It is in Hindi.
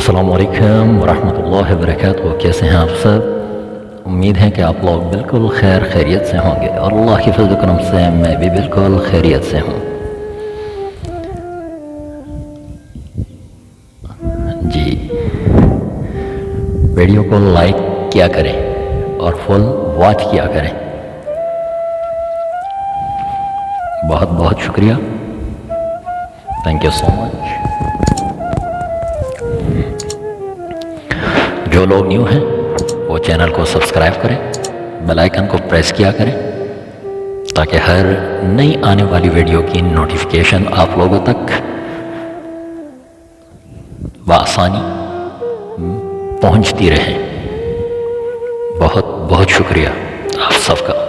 अस्सलाम वालेकुम वरहमतुल्लाहि वबरकातुहू। कैसे हैं आप सब? उम्मीद है कि आप लोग बिल्कुल खैर खैरियत से होंगे और अल्लाह की फज़ल करम से मैं भी बिल्कुल खैरियत से हूँ। जी, वीडियो को लाइक किया करें और फुल वॉच किया करें। बहुत बहुत शुक्रिया, थैंक यू सो मच। जो लोग न्यू हैं वो चैनल को सब्सक्राइब करें, बेल आइकन को प्रेस किया करें ताकि हर नई आने वाली वीडियो की नोटिफिकेशन आप लोगों तक बआसानी पहुंचती रहे। बहुत बहुत शुक्रिया आप सबका।